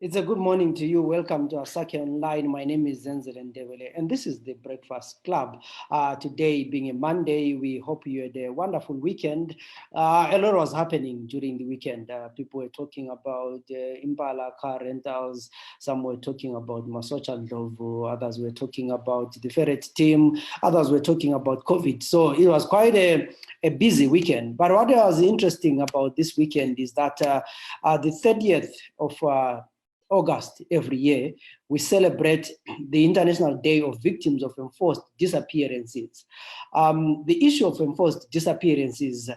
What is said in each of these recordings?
It's a good morning to you. Welcome to Asake Online. My name is Zenzele Ndebele, and this is the Breakfast Club. Today being a Monday, we hope you had a wonderful weekend. A lot was happening during the weekend. People were talking about Impala car rentals. Some were talking about Masocha Ndovu. Others were talking about the Ferret team. Others were talking about COVID. So it was quite a busy weekend. But what was interesting about this weekend is that the 30th of August every year, we celebrate the International Day of Victims of Enforced Disappearances. The issue of enforced disappearances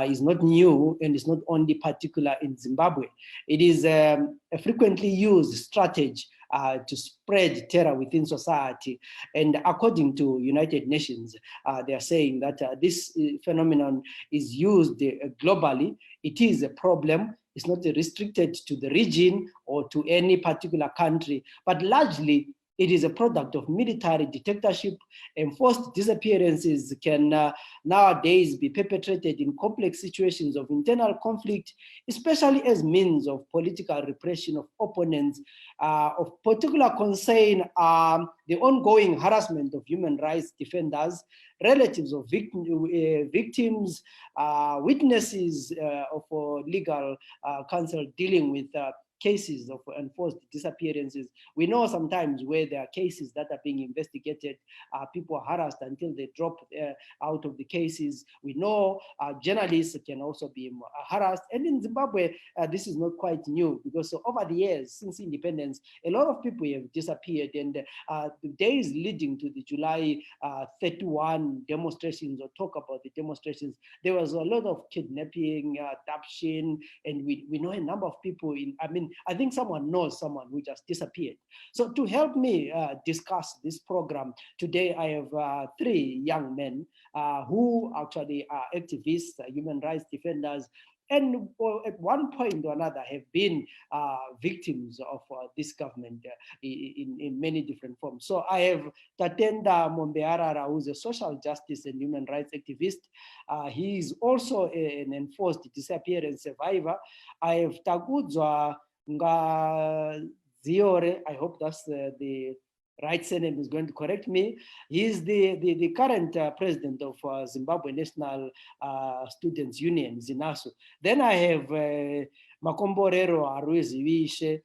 is not new, and it's not only particular in Zimbabwe. It is a frequently used strategy to spread terror within society. And according to United Nations, they are saying that this phenomenon is used globally. It is a problem. It's not restricted to the region or to any particular country, but largely it is a product of military dictatorship. Enforced disappearances can nowadays be perpetrated in complex situations of internal conflict, especially as means of political repression of opponents. Of particular concern are the ongoing harassment of human rights defenders, relatives of victims, witnesses of legal counsel dealing with cases of enforced disappearances. We know sometimes where there are cases that are being investigated, people are harassed until they drop out of the cases. We know journalists can also be harassed. And in Zimbabwe, this is not quite new, because over the years, since independence, a lot of people have disappeared. And the days leading to the July 31 demonstrations, or talk about the demonstrations, there was a lot of kidnapping, abduction, and we know a number of people I think someone knows someone who just disappeared. So to help me discuss this program today, I have three young men who actually are activists, human rights defenders, and at one point or another have been victims of this government in many different forms. So I have Tatenda Mombearara, who's a social justice and human rights activist. He is also an enforced disappearance survivor. I have Tagudzwa Ngaziore, I hope that's the right surname, is going to correct me. He is the current president of Zimbabwe National Students Union, ZINASU. Then I have Makomborero Aruezivishe.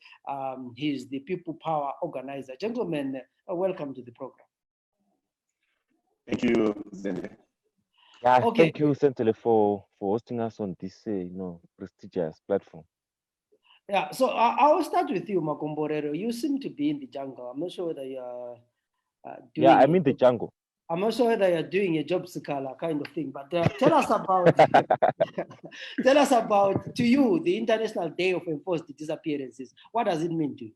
He is the People Power organizer. Gentlemen, welcome to the program. Thank you, Zende. Yeah, Okay. Thank you, Zenzele, for hosting us on this prestigious platform. Yeah, so I will start with you, Makomborero. You seem to be in the jungle. I'm not sure whether you're doing. Yeah, I'm in the jungle. I'm not sure whether you're doing a job seeker kind of thing, but tell us about tell us about, to you, the International Day of Enforced Disappearances. What does it mean to you?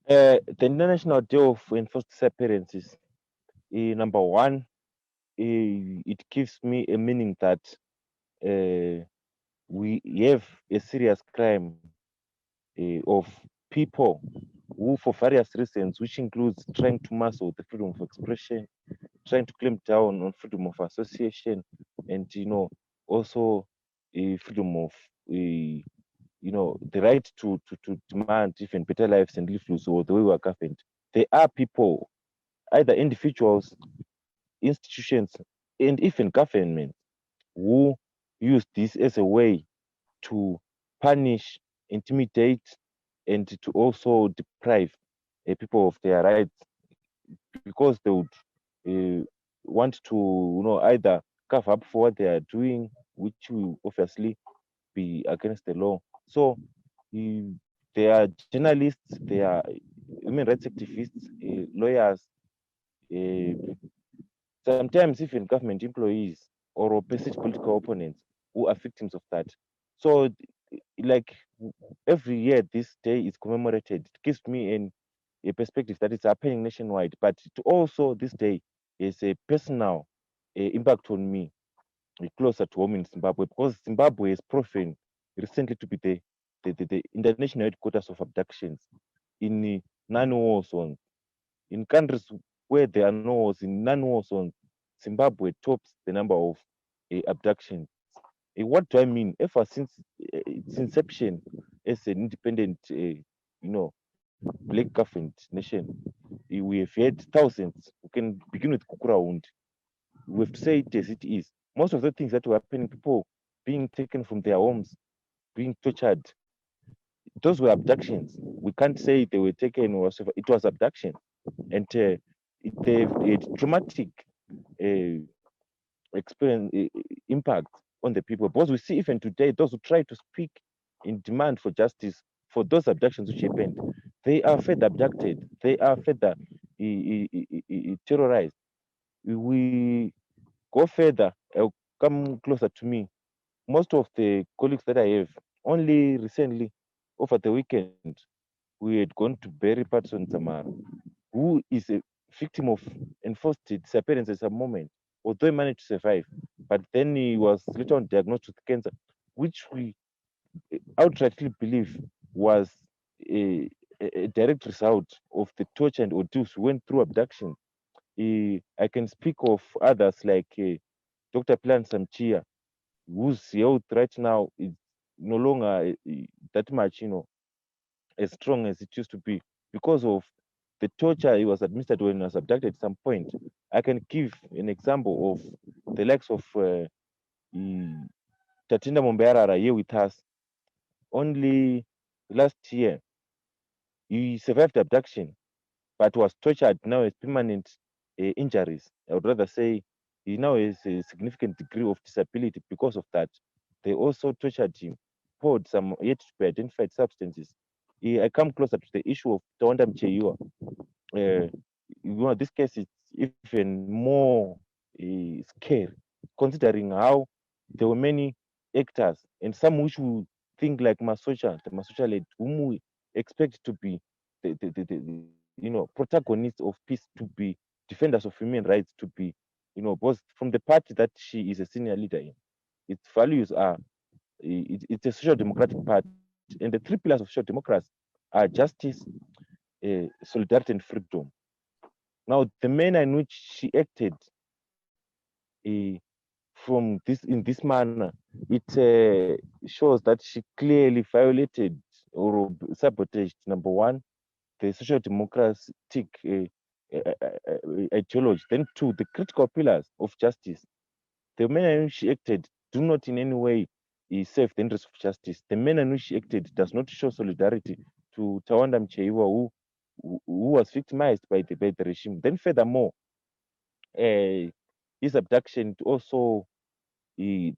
The International Day of Enforced Disappearances, number one, it gives me a meaning that we have a serious crime of people who, for various reasons, which includes trying to muzzle the freedom of expression, trying to clamp down on freedom of association, and also freedom of the right to demand even better lives and live loose, or the way we are governed. There are people, either individuals, institutions, and even government, who use this as a way to punish, intimidate, and to also deprive people of their rights, because they would want to either cover up for what they are doing, which will obviously be against the law. So there are journalists, there are human rights activists, lawyers, sometimes even government employees or opposite political opponents who are victims of that. So, like, every year this day is commemorated. It gives me a perspective that it's happening nationwide, but it also, this day is a personal impact on me, closer to home in Zimbabwe, because Zimbabwe is proven recently to be the international headquarters of abductions in non-war zones. In countries where there are no wars, in non-war zones, Zimbabwe tops the number of abductions. What do I mean? Ever since its inception as an independent black coffin nation. We have had thousands. We can begin with Kukuraund. We have to say it as it is. Most of the things that were happening, people being taken from their homes, being tortured, those were abductions. We can't say they were taken or whatever. It was abduction, and they had traumatic uh, experience impact on the people. Because we see even today, those who try to speak in demand for justice for those abductions which happened, they are further abducted. They are further terrorized. We go further, come closer to me. Most of the colleagues that I have, only recently, over the weekend, we had gone to bury Patson Tamara, who is a victim of enforced disappearance at some moment, although he managed to survive. But then he was later on diagnosed with cancer, which we outrightly believe was a direct result of the torture and ordeals we went through abduction. I can speak of others like Dr. Plan Samchia, whose health right now is no longer that much, as strong as it used to be because of the torture he was administered when he was abducted at some point. I can give an example of the likes of Tatinda Mombearara here with us. Only last year, he survived abduction, but was tortured now as permanent injuries. I would rather say he now has a significant degree of disability because of that. They also tortured him, poured some yet to be identified substances. I come closer to the issue of Tawanda Mcheyua. This case is even more scary, considering how there were many actors and some which we think like Masocha, the Masocha led, whom we expect to be protagonists of peace, to be defenders of human rights, to be, both from the party that she is a senior leader in. Its values are it's a social democratic party, and the three pillars of social democracy are justice, solidarity, and freedom. Now, the manner in which she acted from this in this manner, it shows that she clearly violated or sabotaged, number one, the social democratic ideology. Then, two, the critical pillars of justice. The manner in which she acted do not in any way serve the interest of justice. The manner in which she acted does not show solidarity to Tawanda Mcheiwa, who was victimized by the regime. Then, furthermore, his abduction also uh,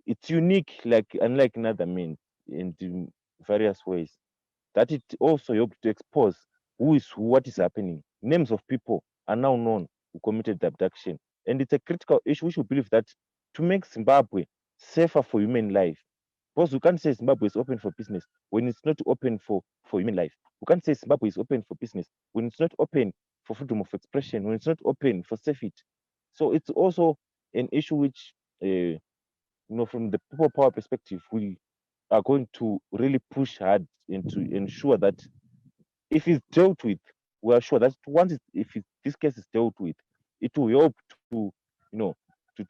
it's unique, like unlike another men in various ways. That it also helped to expose who is who, what is happening. Names of people are now known who committed the abduction, and it's a critical issue. We should believe that to make Zimbabwe safer for human life, because we can't say Zimbabwe is open for business when it's not open for human life. We can't say Zimbabwe is open for business when it's not open for freedom of expression, when it's not open for safety. So it's also an issue which, from the people power perspective, we are going to really push hard and to ensure that if it's dealt with, we are sure that this case is dealt with, it will help to, you know, to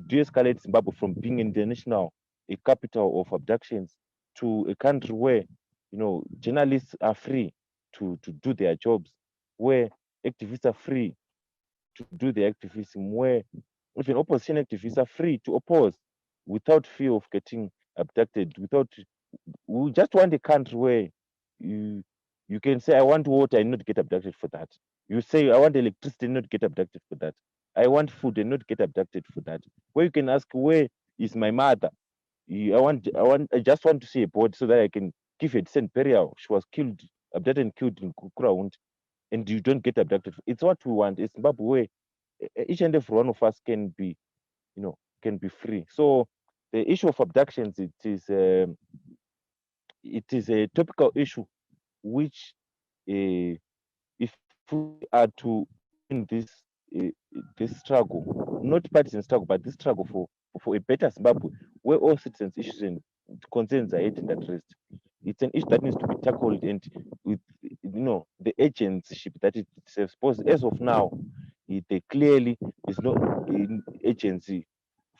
de-escalate Zimbabwe from being international a capital of abductions to a country where, journalists are free to do their jobs, where activists are free to do their activism, where even opposition activists are free to oppose without fear of getting abducted, without we just want a country where you you can say I want water and not get abducted for that. You say I want electricity and not get abducted for that. I want food and not get abducted for that. Where you can ask where is my mother? I just want to see a body so that I can give a decent burial. She was killed, abducted and killed in Kukuraund, and you don't get abducted. It's what we want. It's Zimbabwe where each and every one of us can be free. So the issue of abductions, it is a topical issue which, if we are to win this struggle, not partisan struggle, but this struggle for a better Zimbabwe, where all citizens' issues and concerns are held and addressed, it's an issue that needs to be tackled, and with the agencyship that it serves. Because as of now, there clearly is no agency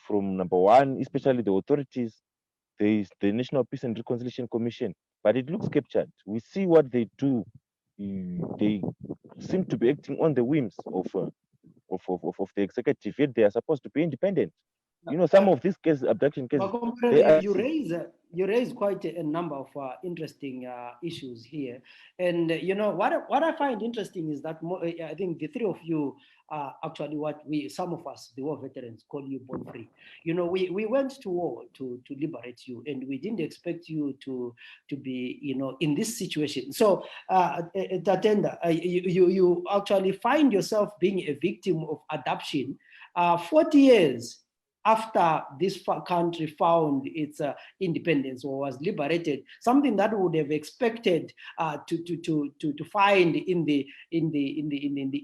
from number one, especially the authorities. There is the National Peace and Reconciliation Commission, but it looks captured. We see what they do. They seem to be acting on the whims of the executive, yet they are supposed to be independent. You know, some of these cases, abduction cases, they are. You raise quite a number of interesting issues here, and you know what I find interesting is that I think the three of you are actually what some of us, the war veterans, call you born free. You know, we went to war to liberate you, and we didn't expect you to be, you know, in this situation. So Tatenda, you actually find yourself being a victim of adoption 40 years after this country found its independence or was liberated, something that would have expected to find in the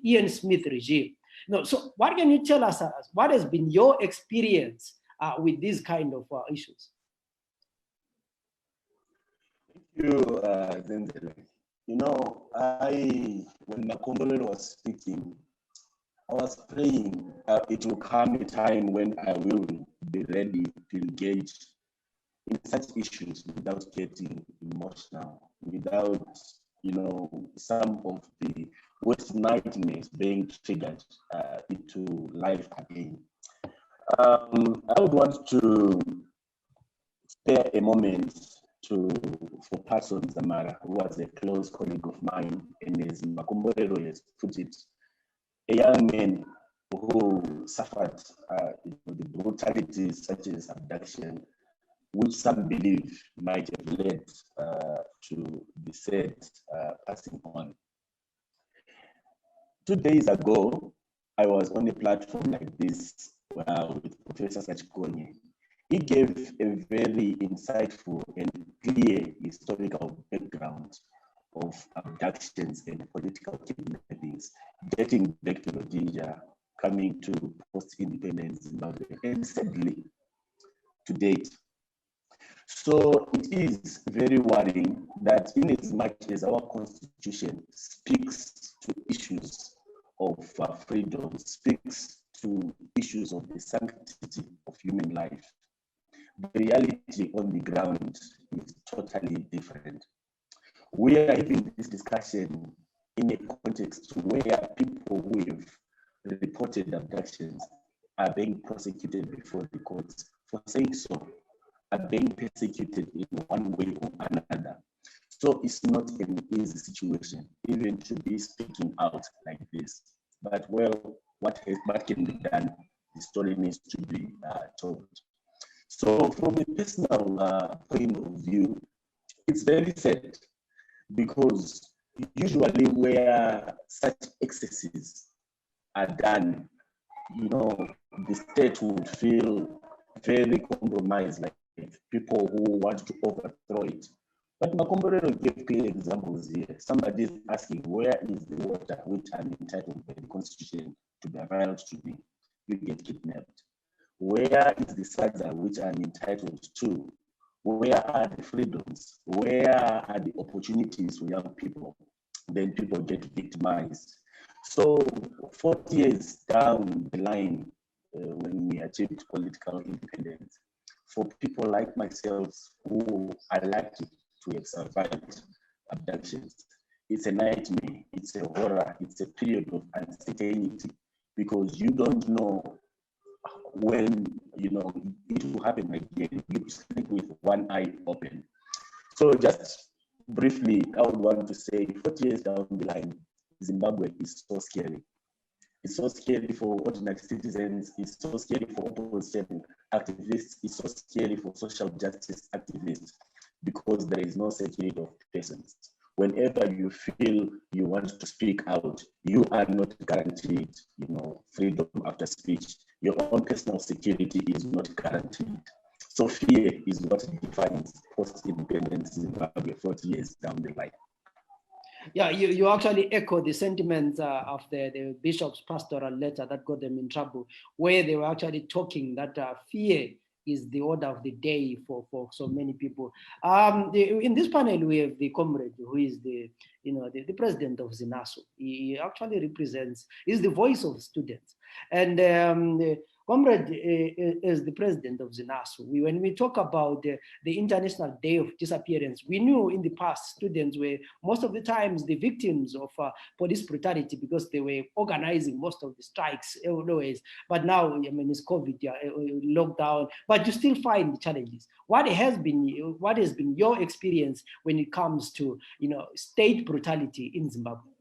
Ian Smith regime. No, so what can you tell us? What has been your experience with these kind of issues? Thank you, Zenzele. You know, when Makombolelo was speaking, I was praying it will come a time when I will be ready to engage in such issues without getting emotional, without, you know, some of the worst nightmares being triggered into life again. I would want to spare a moment for Person Zamara, who was a close colleague of mine, and as Makombolelo has put it, a young man who suffered the brutalities such as abduction, which some believe might have led to the said passing on. 2 days ago, I was on a platform like this with Professor Sachkonye. He gave a very insightful and clear historical background of abductions and political kidnappings, dating back to Rhodesia, coming to post-independence Zimbabwe, and sadly, to date. So it is very worrying that in as much as our constitution speaks to issues of freedom, speaks to issues of the sanctity of human life, the reality on the ground is totally different. We are having this discussion in a context where people who have reported abductions are being prosecuted before the courts for saying so, are being persecuted in one way or another. So it's not an easy situation, even to be speaking out like this. But well, what can be done? The story needs to be told. So from a personal point of view, it's very sad because usually where such excesses are done, you know, the state would feel very compromised, like people who want to overthrow it. But Makombolelo gave clear examples here. Somebody is asking, where is the water which I'm entitled by the Constitution to be available to me? You get kidnapped. Where is the SADA which I'm entitled to? Where are the freedoms? Where are the opportunities for young people? Then people get victimized. So 40 years down the line, when we achieved political independence, for people like myself who are lucky to have survived abductions, it's a nightmare, it's a horror, it's a period of uncertainty because you don't know when, you know, it will happen again. You sleep with one eye open. So just briefly, I would want to say 40 years down the line, Zimbabwe is so scary. It's so scary for ordinary citizens. It's so scary for opposition activists. It's so scary for social justice activists because there is no security of persons. Whenever you feel you want to speak out, you are not guaranteed, you know, freedom after speech. Your own personal security is not guaranteed. So fear is what defines post-independence Zimbabwe 40 years down the line. Yeah, you actually echo the sentiments of the bishop's pastoral letter that got them in trouble, where they were actually talking that fear is the order of the day for so many people. In this panel, we have the comrade who is the president of ZINASO. He actually represents, is the voice of students. And Comrade is the president of ZINASU. When we talk about the International Day of Disappearance, we knew in the past students were most of the times the victims of police brutality because they were organizing most of the strikes always. But now, I mean, it's COVID, lockdown, but you still find the challenges. What has been your experience when it comes to state brutality in Zimbabwe?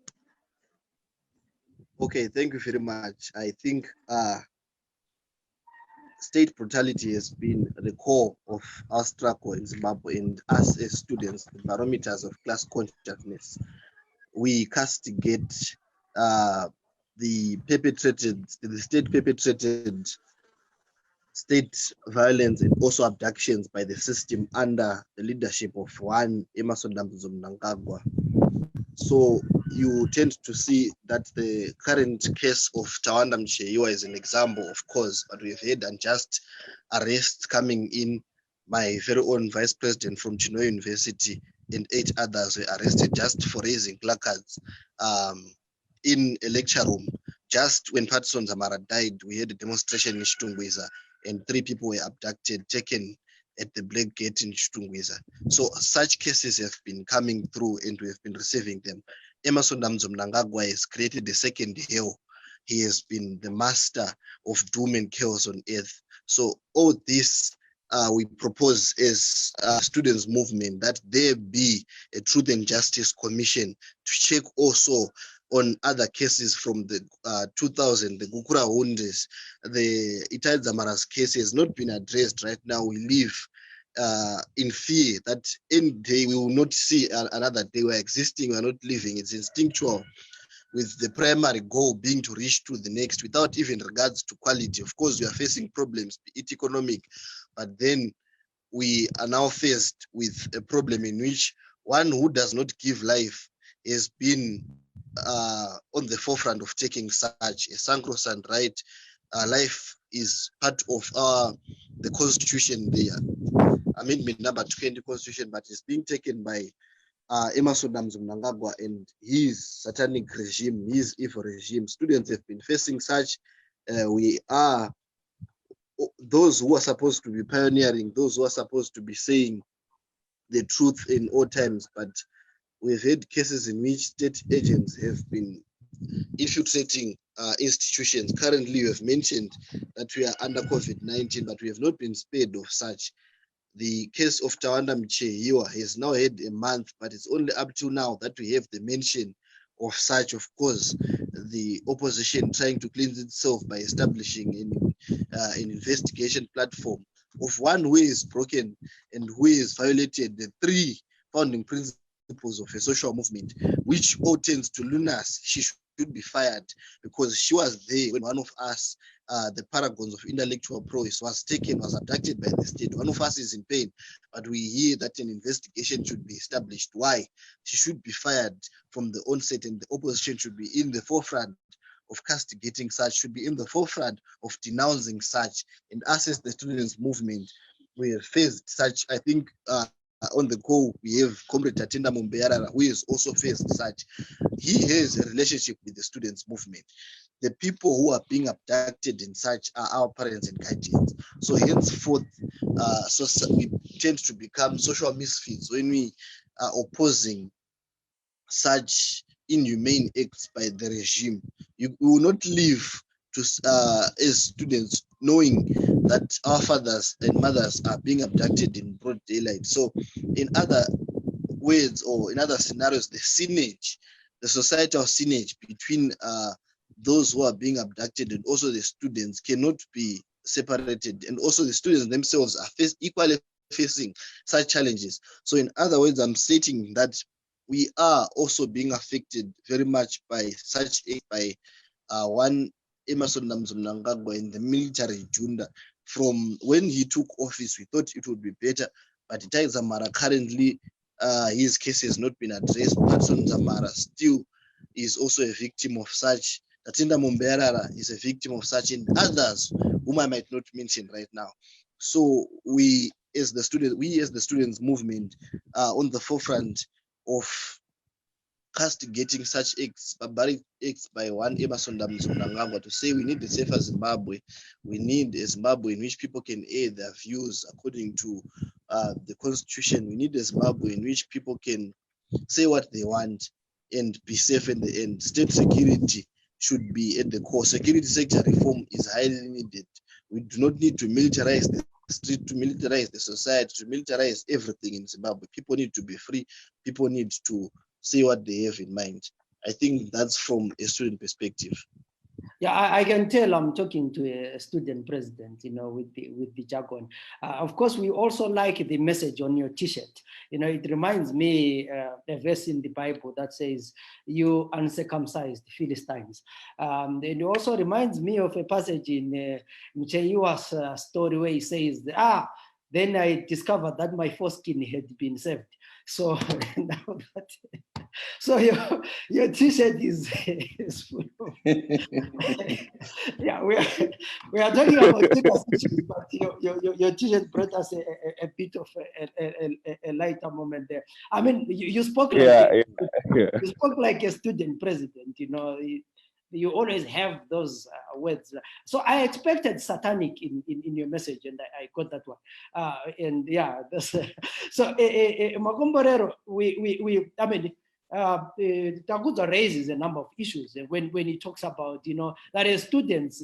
Okay, thank you very much. I think state brutality has been the core of our struggle in Zimbabwe, and us as students, the barometers of class consciousness. We castigate the state perpetrated state violence and also abductions by the system under the leadership of one Emerson Mnangagwa. So you tend to see that the current case of Tawanda Mcheyiwa is an example, of course, but we've had unjust arrests coming in. My very own vice president from Chino University and 8 others were arrested just for raising placards in a lecture room. Just when Patson Zamara died, we had a demonstration in Chitungwiza and 3 people were abducted, taken at the Black Gate in Chitungwiza. So such cases have been coming through and we have been receiving them. Emerson Mnangagwa has created a second hell. He has been the master of doom and chaos on earth. So all this we propose as a students movement that there be a Truth and Justice Commission to check also on other cases from the 2000, the Gukura Hundes, the Itai Zamara's case has not been addressed right now. We live in fear that any day we will not see another day. We're existing, we're not living. It's instinctual, with the primary goal being to reach to the next without even regards to quality. Of course, we are facing problems, be it economic, but then we are now faced with a problem in which one who does not give life has been on the forefront of taking such a sacrosanct right. Life is part of the constitution, the amendment number 20 constitution, but it's being taken by Emerson Mnangagwa and his satanic regime, his evil regime. Students have been facing such. We are those who are supposed to be pioneering, those who are supposed to be saying the truth in all times, but we've had cases in which state agents have been infiltrating institutions. Currently, you have mentioned that we are under COVID-19, but we have not been spared of such. The case of Tawanda Mcheyiwa has now had a month, but it's only up to now that we have the mention of such. Of course, the opposition trying to cleanse itself by establishing an investigation platform of one who is broken and who is violated the 3 founding principles of a social movement, which all tends to Lunas. She should be fired because she was there when one of us, the paragons of intellectual prowess, was taken, was abducted by the state. One of us is in pain, but we hear that an investigation should be established. Why? She should be fired from the onset, and the opposition should be in the forefront of castigating such, should be in the forefront of denouncing such. And us as the students' movement, we have faced such. I think on the go, we have Comrade Tatinda Mumbearara, who has also faced such. He has a relationship with the students' movement. The people who are being abducted and such are our parents and guardians. So henceforth, we tend to become social misfits when we are opposing such inhumane acts by the regime. We will not live to, as students, knowing that our fathers and mothers are being abducted in broad daylight. So in other words, or in other scenarios, the synergy, the societal synergy between those who are being abducted and also the students cannot be separated. And also the students themselves are equally facing such challenges. So in other words, I'm stating that we are also being affected very much by such by one Emerson Mnangagwa in the military junta. From when he took office, we thought it would be better, but Itai Zamara currently, his case has not been addressed. Patson Zamara still is also a victim of such. Tatinda Mumbearara is a victim of such, and others whom I might not mention right now. So we as the students movement are on the forefront of castigating such acts, barbaric acts by one Emerson Mnangagwa to say we need a safer Zimbabwe, we need a Zimbabwe in which people can air their views according to the constitution, we need a Zimbabwe in which people can say what they want and be safe in the end. State security should be at the core. Security sector reform is highly needed. We do not need to militarize the street, to militarize the society, to militarize everything in Zimbabwe. People need to be free. People need to say what they have in mind. I think that's from a student perspective. Yeah, I can tell I'm talking to a student president, with the jargon. Of course, we also like the message on your T-shirt. It reminds me a verse in the Bible that says, "You uncircumcised Philistines." And it also reminds me of a passage in Mcheyua's story where he says, then I discovered that my foreskin had been saved. So now that, so your T-shirt is full of, yeah, we are talking about serious issues, but your T-shirt brought us a bit of a lighter moment there. I mean, you spoke like you spoke like a student president. You always have those words. So I expected satanic in your message, and I got that one. And yeah, so Magomborero, I mean, Taguza raises a number of issues when he talks about, that as students,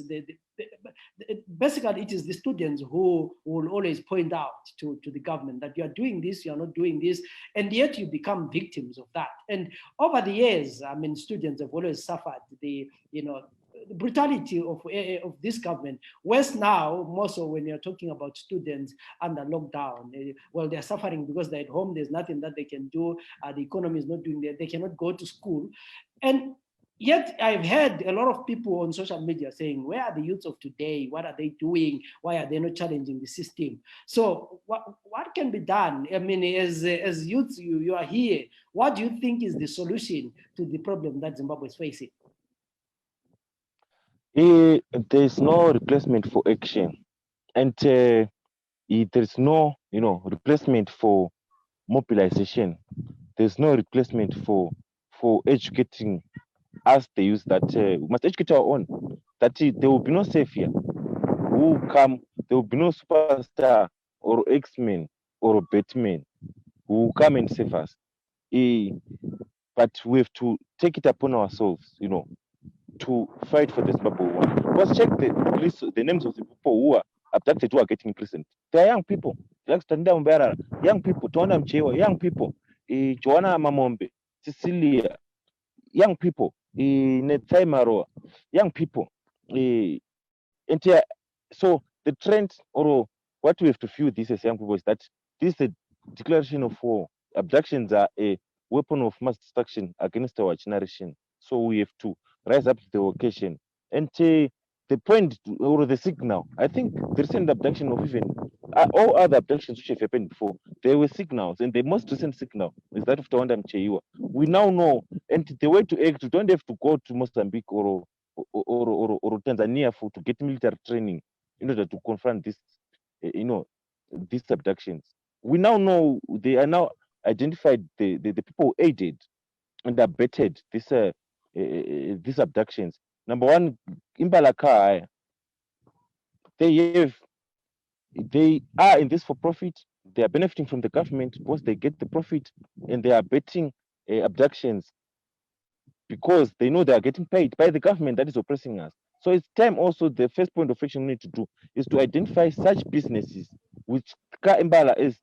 basically it is the students who will always point out to the government that you are doing this, you are not doing this, and yet you become victims of that. And over the years, I mean, students have always suffered the brutality of this government. Worse now, more so when you're talking about students under lockdown. Well, they're suffering because they're at home. There's nothing that they can do. The economy is not doing that. They cannot go to school. And yet I've heard a lot of people on social media saying, where are the youths of today? What are they doing? Why are they not challenging the system? So what can be done? I mean, as youths, you are here. What do you think is the solution to the problem that Zimbabwe is facing? There's no replacement for action, and there's no replacement for mobilization. There's no replacement for educating us the youth that we must educate our own, that there will be no savior who come, there will be no superstar or X-Men or Batman who will come and save us. But we have to take it upon ourselves, to fight for this Zimbabwe one. Because check the names of the people who are abducted, who are getting imprisoned. They are young people. Young people, Tona Mchewa, young people, Joanna Mamombe, Cecilia, young people, Netsai Maroa, young people. So the trend, or what we have to view this as young people, is that this is a declaration of war. Abductions are a weapon of mass destruction against our generation. So we have to rise up to the occasion. And the point or the signal, I think the recent abduction of even all other abductions which have happened before, there were signals, and the most recent signal is that of Tawanda Mcheiwa. We now know, and the way to act, you don't have to go to Mozambique or Tanzania to get military training in order to confront this, these abductions. We now know they are now identified the people who aided and abetted these abductions. Number one, Imbalaka, they are in this for profit. They are benefiting from the government because they get the profit, and they are abetting abductions because they know they are getting paid by the government that is oppressing us. So it's time also, the first point of action we need to do is to identify such businesses, which Ka Imbala is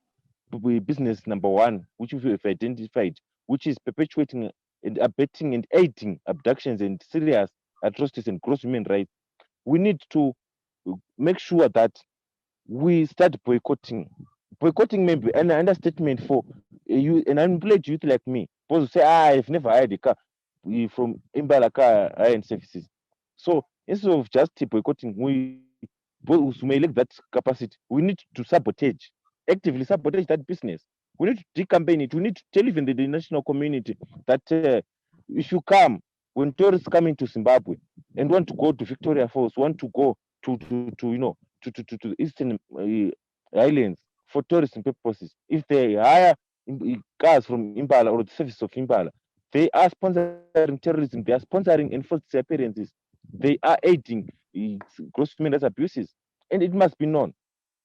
business number one, which we have identified, which is perpetuating and abetting and aiding abductions and serious atrocities and gross human rights. We need to make sure that we start boycotting. Boycotting may be an understatement for an unemployed youth like me. Supposed to say, I've never hired a car from Imbala Car Iron Services. So instead of just boycotting, we may lack that capacity. We need to sabotage, actively sabotage that business. We need to decampaign it. We need to tell even the national community that if you come, when tourists come into Zimbabwe and want to go to Victoria Falls, want to go to the eastern islands for tourism purposes, if they hire cars from Impala or the service of Impala, They are sponsoring terrorism. They are sponsoring enforced disappearances. They are aiding gross human rights abuses, and it must be known.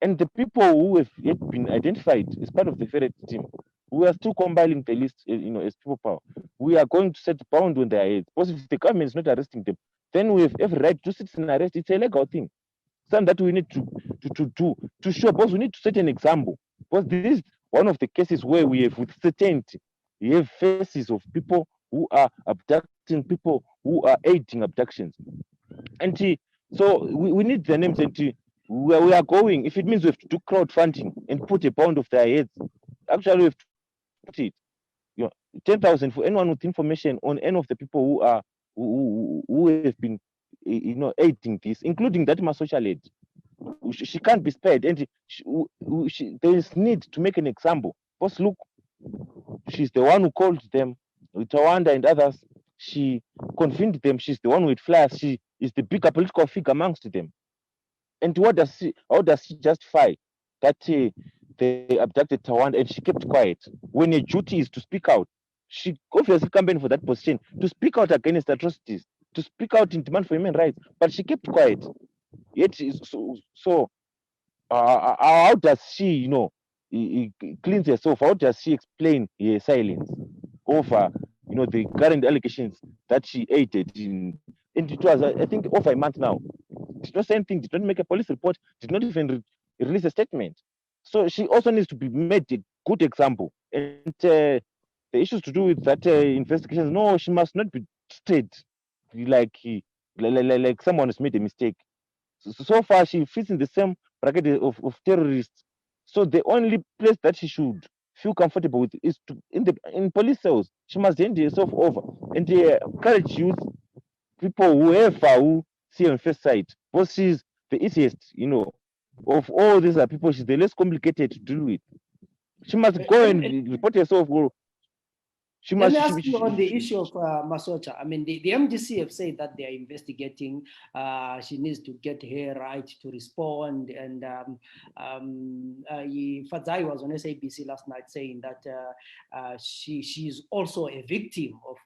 And the people who have yet been identified as part of the ferret team, we are still compiling the list, as people power. We are going to set bound on their heads. Because if the government is not arresting them, then we have every right to citizen arrest. It's a legal thing. Something that we need to do to show. Because we need to set an example. Because this is one of the cases where we have with certainty, we have faces of people who are abducting people who are aiding abductions. And so we need the names, and where we are going, if it means we have to do crowdfunding and put a pound of their heads, actually we have to put it, 10,000 for anyone with information on any of the people who are who have been aiding this, including that social aid. She can't be spared, and there is need to make an example. Because look, she's the one who called them, with Tawanda and others. She convened them. She's the one with flyers. She is the bigger political figure amongst them. And how does she justify that they abducted Tawanda and she kept quiet when her duty is to speak out? She obviously campaigned for that position, to speak out against atrocities, to speak out in demand for human rights, but she kept quiet. Yet, how does she, cleanse herself? How does she explain her silence over, the current allegations that she aided in? And it was, I think, over a month now. Did not say anything, did not make a police report, did not even release a statement. So she also needs to be made a good example. And the issues to do with that investigation, no, she must not be treated like, like someone has made a mistake. So far, she fits in the same bracket of terrorists. So the only place that she should feel comfortable with is in police cells. She must hand herself over and encourage youth, people, whoever who see on first sight. Because she's the easiest, of all these are people. She's the less complicated to deal with. She must go and report herself. Let me ask you on the issue of Masocha. I mean, the MDC have said that they are investigating. She needs to get her right to respond. And Fadzai was on SABC last night saying that she's also a victim of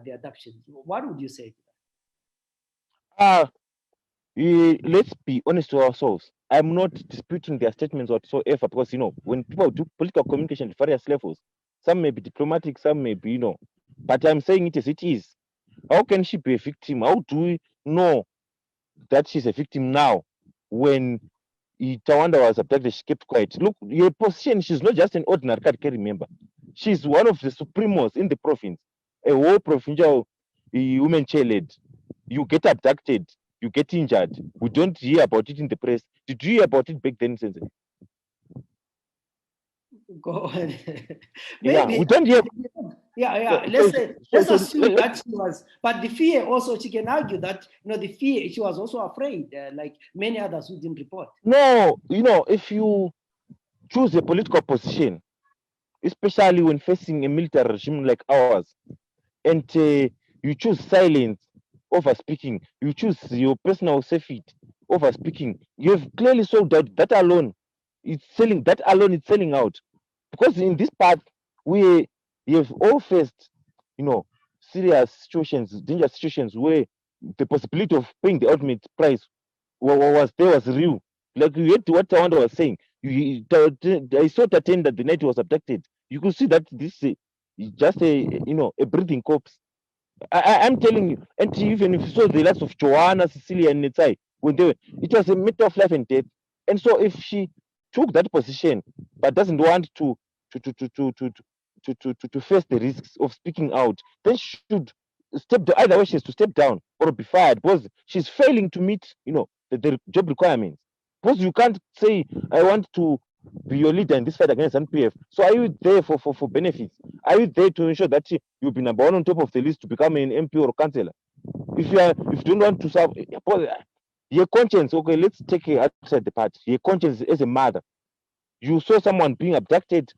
the abduction. What would you say to that? Let's be honest to ourselves. I'm not disputing their statements whatsoever, because when people do political communication at various levels, some may be diplomatic, some may be, but I'm saying it as it is. How can she be a victim? How do we know that she's a victim now when Tawanda was abducted? She kept quiet. Look, your position, she's not just an ordinary card carrying member. She's one of the supremos in the province, a whole provincial women chair led. You get abducted, you get injured. We don't hear about it in the press. Did you hear about it back then, Zenzele? Go on. Yeah, we don't hear. Yeah. Let's assume that she was, but the fear also, she can argue that the fear, she was also afraid, like many others who didn't report. No, if you choose a political position, especially when facing a military regime like ours, and you choose silence over speaking, you choose your personal safety over speaking, you have clearly sold out. That alone is selling out. Because in this part, we have all faced, serious situations, dangerous situations where the possibility of paying the ultimate price was real. Like you heard what Tawanda was saying. I saw Taten that the night he was abducted. You could see that this is just a breathing corpse. I'm telling you, and even if you saw the likes of Joanna, Cecilia, and Netsai, it was a matter of life and death. And so, if she took that position but doesn't want to face the risks of speaking out, then she should step down. Either way, she has to step down or be fired, because she's failing to meet, the job requirements. Because you can't say, I want to be your leader in this fight against NPF. So are you there for benefits? Are you there to ensure that you'll be number one on top of the list to become an MP or councillor? If you don't want to serve, your conscience, okay, let's take it outside the part. Your conscience as a mother. You saw someone being abducted,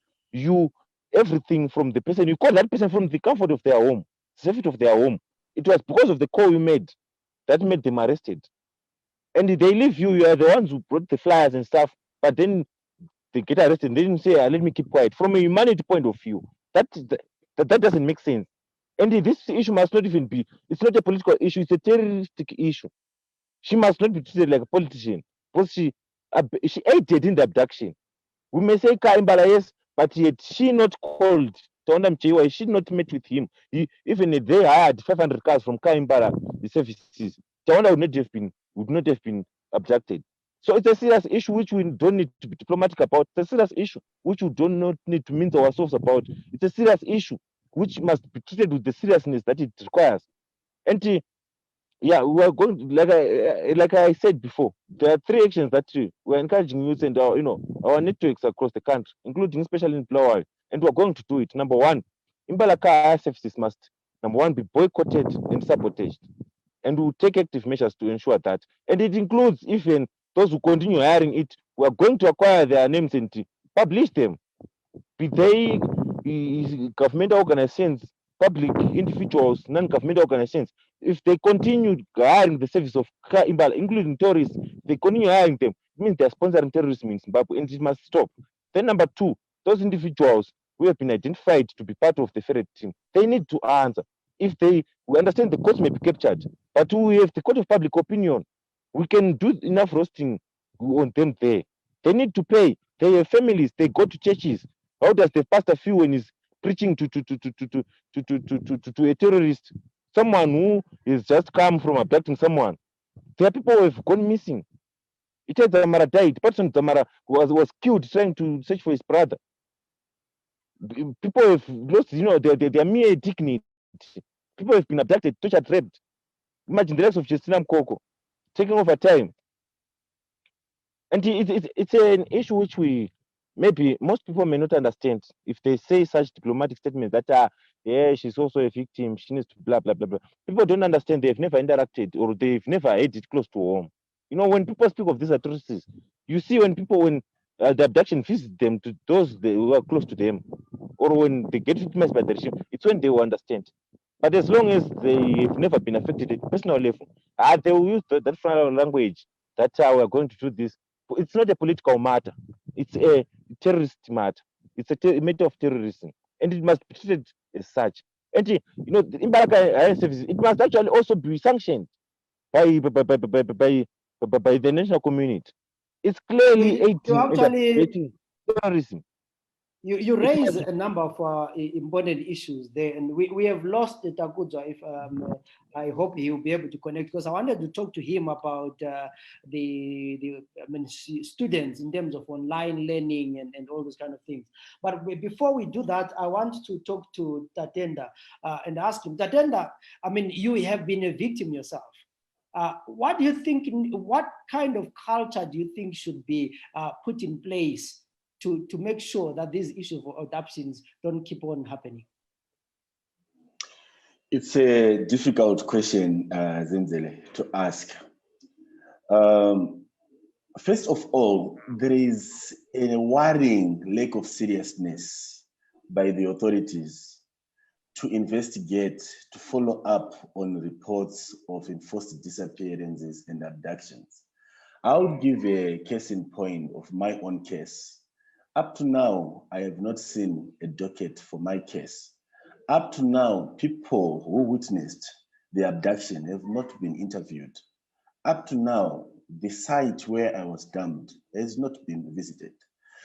everything from the person, you call that person from the comfort of their home, safety of their home. It was because of the call you made that made them arrested. And they leave you are the ones who brought the flyers and stuff, but then they get arrested. They didn't say, let me keep quiet. From a humanity point of view, that doesn't make sense. And this issue must not even be, it's not a political issue, it's a terroristic issue. She must not be treated like a politician because she aided in the abduction. We may say Kaimbala, yes, but yet she not called Tonda Mchewa, she not met with him. Even if they hired 500 cars from Kaimbala, the services, Tonda would not have been abducted. So it's a serious issue which we don't need to be diplomatic about. It's a serious issue which we do not need to mince ourselves about. It's a serious issue which must be treated with the seriousness that it requires. And yeah, we are going like I said before. There are three actions that we're encouraging youth and our networks across the country, including especially in Bulawayo, and we're going to do it. Number one, Imbalaka services must number one be boycotted and sabotaged, and we'll take active measures to ensure that. And it includes even those who continue hiring it. We are going to acquire their names and publish them, be they government organizations, public individuals, non-government organizations. If they continue hiring the service of Imbala, including tourists, they continue hiring them, it means they're sponsoring terrorism in Zimbabwe, and it must stop. Then number two, those individuals who have been identified to be part of the ferret team, they need to answer. If we understand the court may be captured, but we have the court of public opinion. We can do enough roasting on them there. They need to pay. They have families. They go to churches. How does the pastor feel when he's preaching to a terrorist, someone who is just come from abducting someone? There are people who have gone missing. It has Zamara died. Person Zamara was killed trying to search for his brother. People have lost, their mere dignity. People have been abducted, tortured, raped. Imagine the likes of Justina Mkoko taking over time. And it's an issue which maybe most people may not understand if they say such diplomatic statements that yeah, she's also a victim, she needs to blah blah blah blah. People don't understand, they've never interacted or they've never had it close to home. When people speak of these atrocities, you see when the abduction visits them, to those who are close to them, or when they get victimized by the regime, it's when they will understand. But as long as they have never been affected at personal level, they will use that final language that we're going to do this. It's not a political matter. It's a terrorist matter. It's a matter of terrorism, and it must be treated as such. And the Imbalaka Higher Services, it must actually also be sanctioned by the national community. It's clearly You aiding and actually abetting terrorism. you raise a number of important issues there, and we have lost Takudza. If I hope he will be able to connect, because I wanted to talk to him about the students in terms of online learning and all those kind of things. But before we do that, I want to talk to Tatenda and ask him, Tatenda, you have been a victim yourself. What do you think? What kind of culture do you think should be put in place to make sure that these issues of adoptions don't keep on happening? It's a difficult question, Zenzele, to ask. First of all, there is a worrying lack of seriousness by the authorities to investigate, to follow up on reports of enforced disappearances and abductions. I'll give a case in point of my own case. Up to now, I have not seen a docket for my case. Up to now, people who witnessed the abduction have not been interviewed. Up to now, the site where I was dumped has not been visited.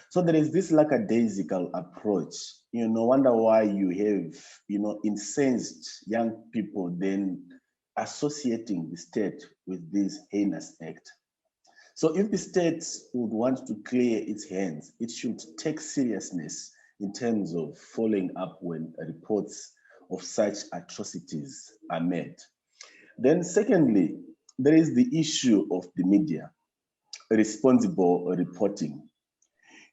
So there is this lackadaisical approach. No wonder why you have, incensed young people then associating the state with this heinous act. So if the state would want to clear its hands, it should take seriousness in terms of following up when reports of such atrocities are made. Then secondly, there is the issue of the media, responsible reporting.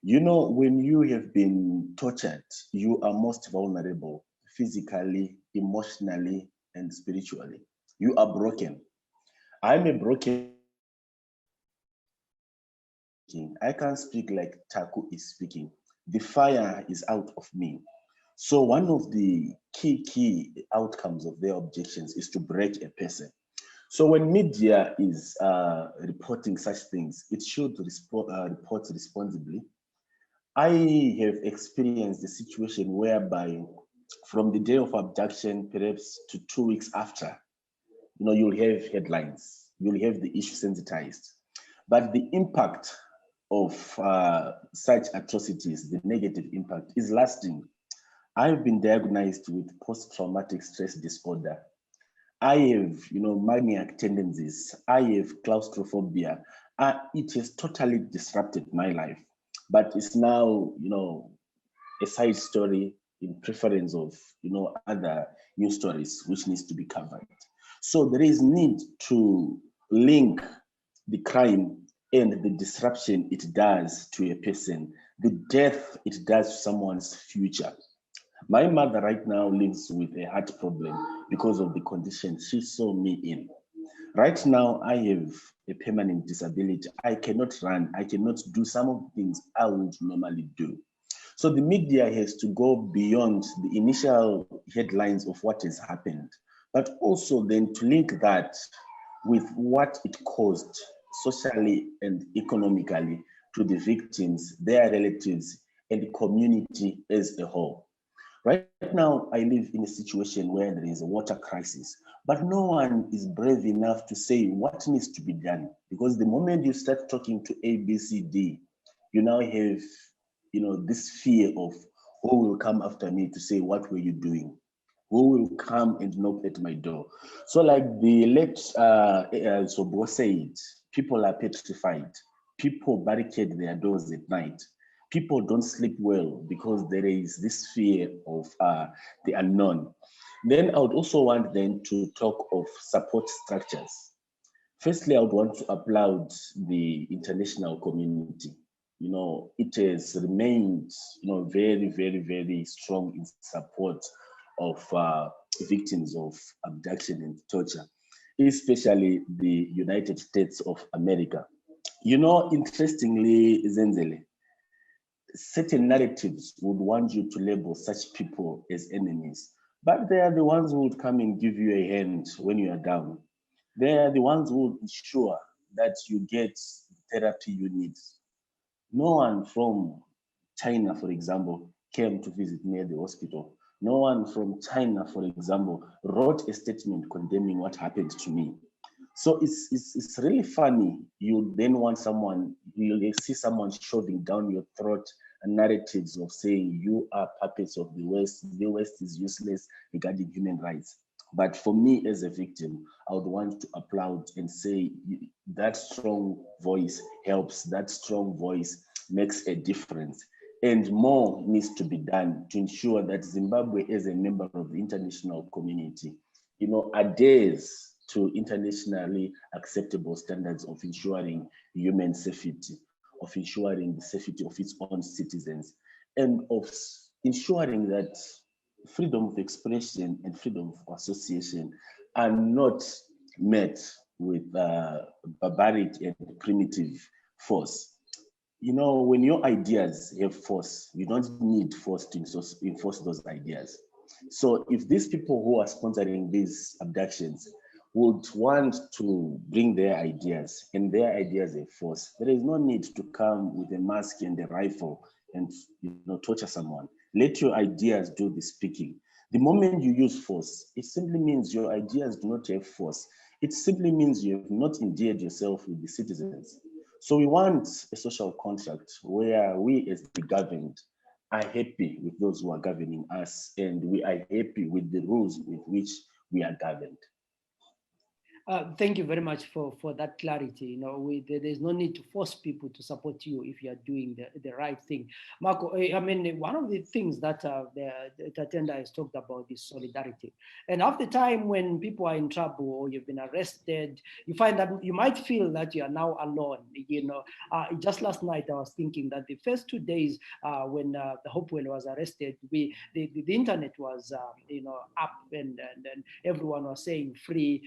When you have been tortured, you are most vulnerable physically, emotionally, and spiritually. You are broken. I'm a broken. I can't speak like Taku is speaking. The fire is out of me. So one of the key outcomes of their objections is to break a person. So when media is reporting such things, it should report responsibly. I have experienced a situation whereby from the day of abduction, perhaps to 2 weeks after, you'll have headlines, you'll have the issue sensitized. But the impact of such atrocities, the negative impact, is lasting. I've been diagnosed with post-traumatic stress disorder. I have, maniac tendencies. I have claustrophobia. It has totally disrupted my life. But it's now, a side story in preference of, other news stories which needs to be covered. So there is need to link the crime and the disruption it does to a person, the death it does to someone's future. My mother right now lives with a heart problem because of the condition she saw me in. Right now, I have a permanent disability. I cannot run. I cannot do some of the things I would normally do. So the media has to go beyond the initial headlines of what has happened, but also then to link that with what it caused socially and economically to the victims, their relatives, and the community as a whole. Right now, I live in a situation where there is a water crisis, but no one is brave enough to say what needs to be done. Because the moment you start talking to A, B, C, D, you now have, this fear of who will come after me to say, what were you doing? Who will come and knock at my door? So like the late Sobo said, people are petrified. People barricade their doors at night. People don't sleep well because there is this fear of the unknown. Then I would also want them to talk of support structures. Firstly, I would want to applaud the international community. It has remained, very, very, very strong in support of victims of abduction and torture, especially the United States of America. Interestingly, Zenzele, certain narratives would want you to label such people as enemies, but they are the ones who would come and give you a hand when you are down. They are the ones who would ensure that you get the therapy you need. No one from China, for example, came to visit me at the hospital. No one from China, for example, wrote a statement condemning what happened to me. So it's really funny. You then want someone, you see someone shoving down your throat narratives of saying you are puppets of the West is useless regarding human rights. But for me as a victim, I would want to applaud and say that strong voice helps, that strong voice makes a difference. And more needs to be done to ensure that Zimbabwe, as a member of the international community, adheres to internationally acceptable standards of ensuring human safety, of ensuring the safety of its own citizens, and of ensuring that freedom of expression and freedom of association are not met with barbaric and primitive force. When your ideas have force, you don't need force to enforce those ideas. So if these people who are sponsoring these abductions would want to bring their ideas and their ideas have force, there is no need to come with a mask and a rifle and torture someone. Let your ideas do the speaking. The moment you use force, it simply means your ideas do not have force. It simply means you have not endeared yourself with the citizens. So we want a social contract where we as the governed are happy with those who are governing us, and we are happy with the rules with which we are governed. Thank you very much for that clarity. There's no need to force people to support you if you are doing the right thing. Marco, I mean, one of the things that the attender has talked about is solidarity. And half the time when people are in trouble or you've been arrested, you find that you might feel that you are now alone. Just last night I was thinking that the first 2 days when the Hopewell was arrested, the internet was up and everyone was saying free.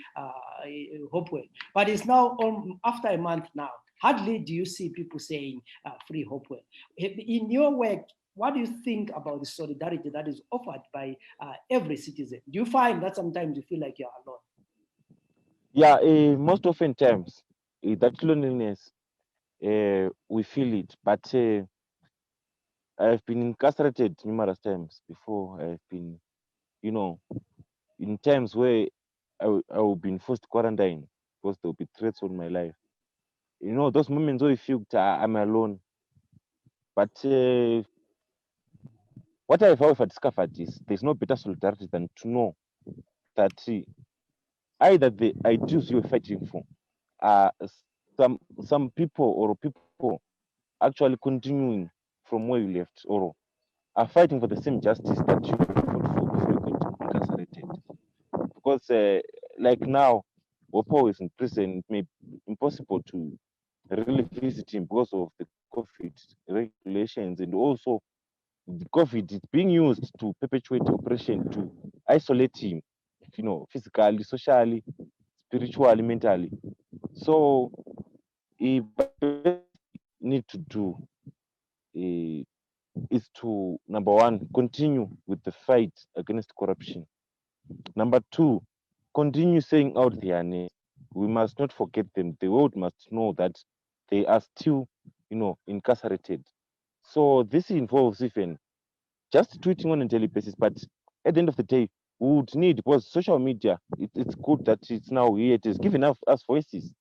Hopewell. But it's now after a month now. Hardly do you see people saying free Hopewell. In your work, what do you think about the solidarity that is offered by every citizen? Do you find that sometimes you feel like you're alone? Yeah, most often times that loneliness, we feel it. But I've been incarcerated numerous times before. I've been in times where I will be in forced quarantine because there will be threats on my life. Those moments where you feel I'm alone. But what I've however discovered is there's no better solidarity than to know that either the ideals you're fighting for are some people or people actually continuing from where you left or are fighting for the same justice that you fought for before you got incarcerated. Because like now, Wopo is in prison, it may be impossible to really visit him because of the COVID regulations, and also the COVID is being used to perpetuate the oppression to isolate him, physically, socially, spiritually, mentally. So, but need to do uh, is to, number one, continue with the fight against corruption. Number two, continue saying out their names. We must not forget them. The world must know that they are still, incarcerated. So this involves even just tweeting on a daily basis. But at the end of the day, we would need, because social media, it's good that it's now here. It is giving us voices.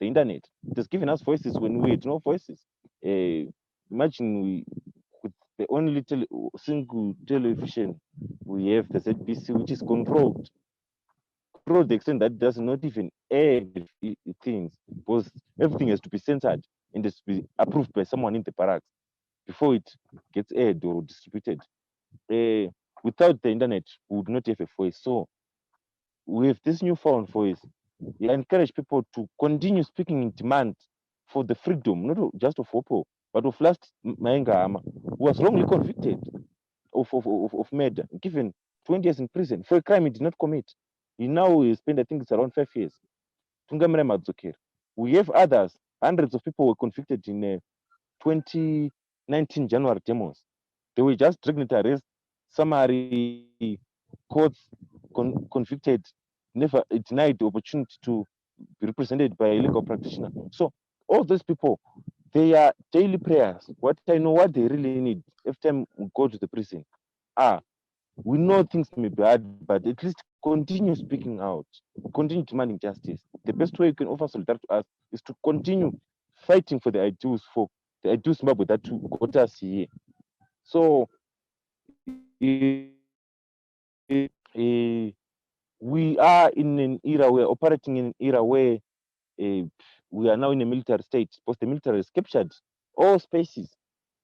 The internet, it has given us voices when we had no voices. Imagine with the only single television we have, the ZBC, which is controlled the extent that it does not even air the things, because everything has to be censored and has to be approved by someone in the barracks before it gets aired or distributed. Uh, Without the internet, we would not have a voice. So with this newfound voice, we encourage people to continue speaking in demand for the freedom, not just of Oppo, but of last Maengama, who was wrongly convicted of murder, given 20 years in prison for a crime he did not commit. He now spent, I think it's around 5 years. Tungamire Madzokera. We have others, hundreds of people were convicted in 2019 January demos. They were just dragged into arrest, summary courts convicted, never denied the opportunity to be represented by a legal practitioner. So all those people, they are daily prayers. What I know, what they really need every time we go to the prison. We know things may be hard, but at least continue speaking out, continue demanding justice. The best way you can offer solidarity to us is to continue fighting for the ideals Zimbabwe that got us here. So we are in an era, we're operating in an era where we are now in a military state, because the military has captured all spaces,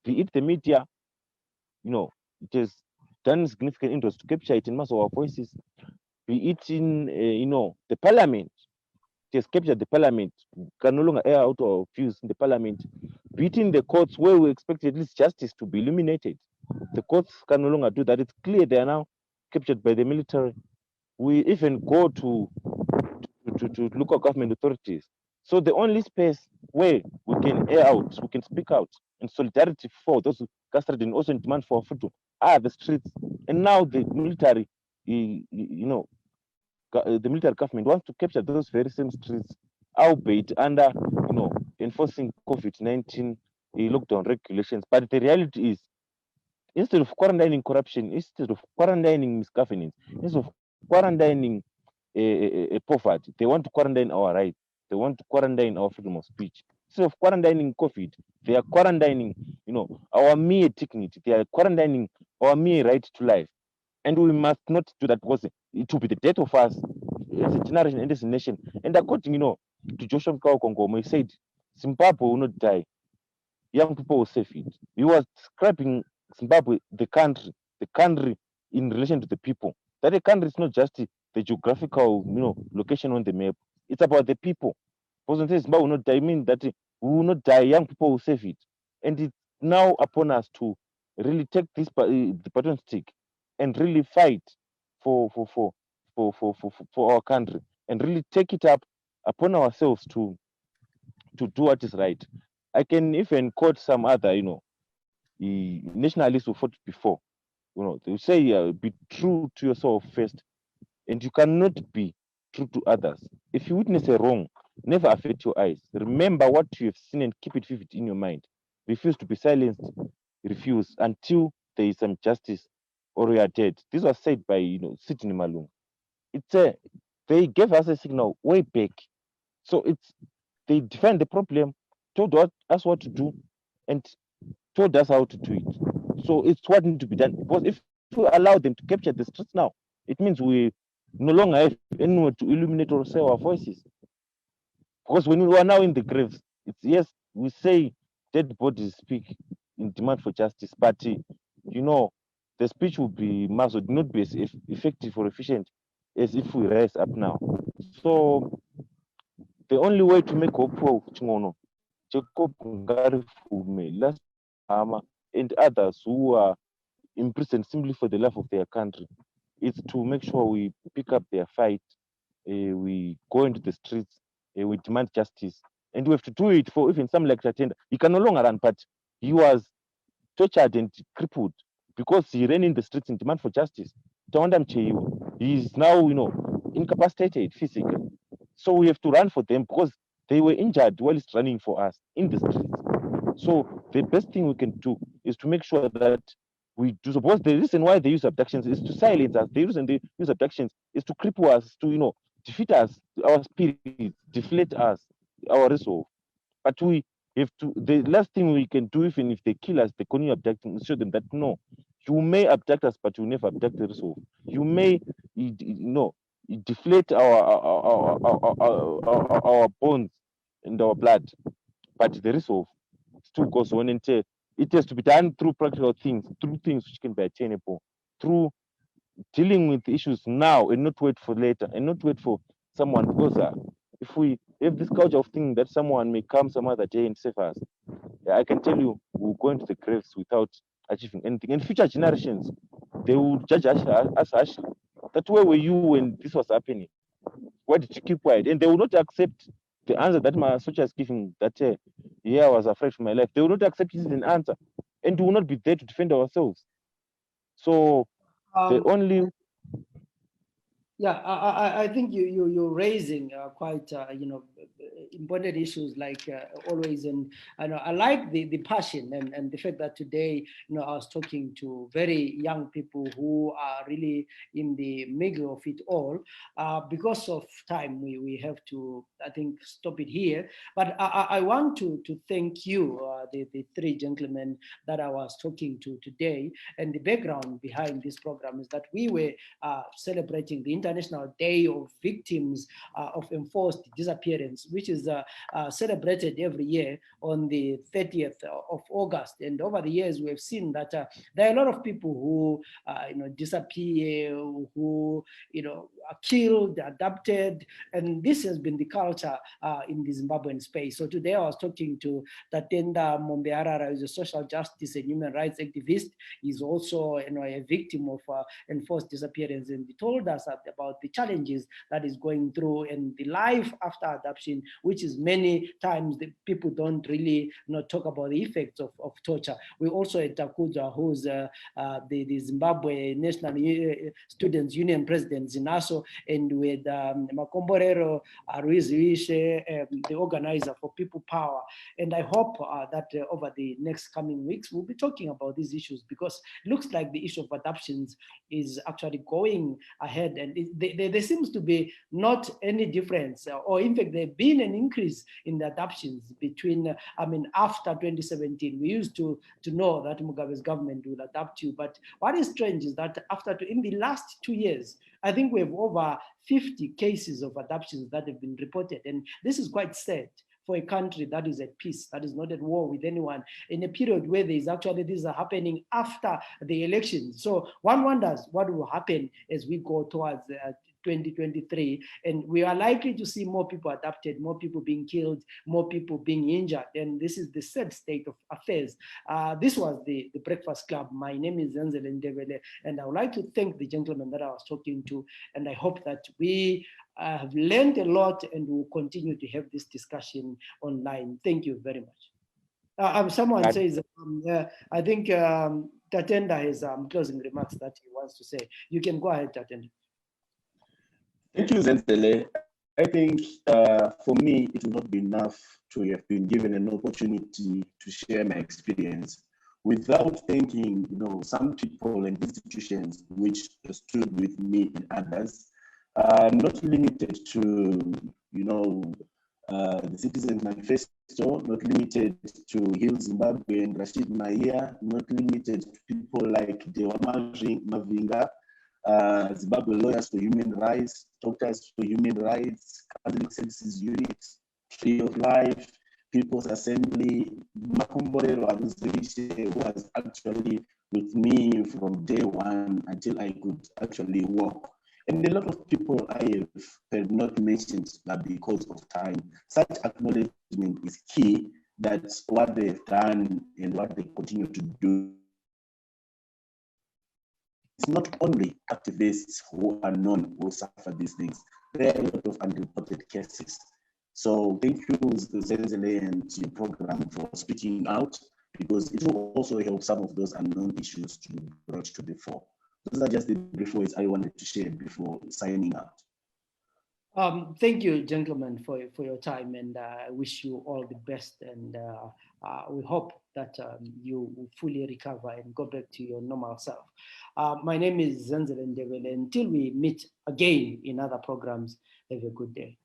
be it the media, it has done significant interest to capture it in most of our voices, be it in, the parliament. It has captured the parliament, can no longer air out our views in the parliament, be it in the courts where we expect at least justice to be illuminated. The courts can no longer do that. It's clear they are now captured by the military. We even go to local government authorities. So the only space where we can air out, we can speak out in solidarity for those who castrated and also in demand for freedom are the streets. And now the military, the military government wants to capture those very same streets, albeit under, enforcing COVID-19 lockdown regulations. But the reality is, instead of quarantining corruption, instead of quarantining misgovernance, instead of quarantining poverty, they want to quarantine our rights. They want to quarantine our freedom of speech. Instead of quarantining COVID, they are quarantining, our mere dignity. They are quarantining our mere right to life. And we must not do that, because it will be the death of us as a generation and as a nation. And according, to Joshua Mkao, he said, Zimbabwe will not die. Young people will save it. He was describing Zimbabwe, the country in relation to the people. That a country is not just the geographical, location on the map. It's about the people. Because when Zimbabwe will not die, I mean that we will not die. Young people will save it, and it's now upon us to really take the baton stick and really fight for our country, and really take it up upon ourselves to do what is right. I can even quote some other, the nationalists who fought before. They say, be true to yourself first, and you cannot be true to others. If you witness a wrong, never affect your eyes. Remember what you have seen and keep it vivid in your mind. Refuse to be silenced. Refuse until there is some justice or you are dead. This was said by Sidney Malung. They gave us a signal way back. So they defined the problem, told us what to do, and told us how to do it. So it's what needs to be done. Because if we allow them to capture the streets now, it means we no longer have anyone to illuminate or say our voices. Because when we are now in the graves, it's yes, we say dead bodies speak in demand for justice, but the speech will be would not be as effective or efficient as if we rise up now. So the only way to make hope for Chingono, Jacob Ngarifume, Last Hama, and others who are imprisoned simply for the love of their country is to make sure we pick up their fight, we go into the streets, we demand justice, and we have to do it for even some like Tatenda. He can no longer run, but he was tortured and crippled because he ran in the streets in demand for justice. He is now, incapacitated physically. So we have to run for them because they were injured while he's running for us in the streets. So the best thing we can do is to make sure that we do. Suppose the reason why they use abductions is to silence us. The reason they use abductions is to cripple us, to defeat us, our spirit, deflate us, our resolve. But we have to. The last thing we can do, even if they kill us, they continue abducting, is show them that no, you may abduct us, but you never abduct the resolve. You may, deflate our bones and our blood, but the resolve still goes on, and it has to be done through practical things, through things which can be attainable, through dealing with issues now and not wait for later, and not wait for someone. Because if we have this culture of thinking that someone may come some other day and save us, I can tell you we'll go into the graves without achieving anything. And future generations, they will judge us harshly. That where were you when this was happening? Why did you keep quiet? And they will not accept the answer that my soldier is giving, that I was afraid for my life. They will not accept it as an answer. And we will not be there to defend ourselves. So the only Yeah, I think you're raising quite important issues like always, and I like the passion and the fact that today I was talking to very young people who are really in the middle of it all. Because of time, we have to, I think, stop it here. But I want to thank you, the three gentlemen that I was talking to today. And the background behind this program is that we were celebrating the International Day of Victims of Enforced Disappearance, which is celebrated every year on the 30th of August. And over the years, we have seen that there are a lot of people who disappear, who are killed, adopted, and this has been the culture in the Zimbabwean space. So today I was talking to Tatenda Mombearara, who's a social justice and human rights activist. He's also a victim of enforced disappearance, and he told us about the challenges that is going through and the life after adoption, which is many times the people don't really talk about the effects of torture. We also had Takuza, who's the Zimbabwe National Students Union President, Zinaso, and with Makomborero Ruiz-Riche, the organizer for People Power. And I hope that over the next coming weeks, we'll be talking about these issues, because it looks like the issue of adoptions is actually going ahead, and there seems to be not any difference, or in fact, there's been an increase in the adoptions between, after 2017. We used to know that Mugabe's government will adopt you, but what is strange is that in the last 2 years, I think we have over 50 cases of adoptions that have been reported, and this is quite sad for a country that is at peace, that is not at war with anyone, in a period where these are happening after the elections. So one wonders what will happen as we go towards 2023, and we are likely to see more people adopted, more people being killed, more people being injured, and this is the sad state of affairs. This was the Breakfast Club. My name is Zenzele Ndebele, and I would like to thank the gentleman that I was talking to, and I hope that we have learned a lot and will continue to have this discussion online. Thank you very much. Someone says, I think Tatenda has closing remarks that he wants to say. You can go ahead, Tatenda. Thank you, Zenzele. I think for me, it will not be enough to have been given an opportunity to share my experience without thanking, some people and institutions which stood with me and others, not limited to, the Citizen Manifesto, not limited to Heal Zimbabwe and Rashid Maia, not limited to people like Dewa Mavinga, Zimbabwe Lawyers for Human Rights, Doctors for Human Rights, Catholic Services Unit, Tree of Life, People's Assembly, Makumborero Aruzeviche, who was actually with me from day one until I could actually walk. And a lot of people I have not mentioned that because of time. Such acknowledgement is key, that what they've done and what they continue to do. It's not only activists who are known who suffer these things. There are a lot of unreported cases. So thank you, Zenzele, and your program for speaking out, because it will also help some of those unknown issues to be brought to the fore. Those are just the brief words I wanted to share before signing out. Thank you, gentlemen, for your time, and I wish you all the best. And we hope that you will fully recover and go back to your normal self. My name is Zenzele Ndebele. Until we meet again in other programs, have a good day.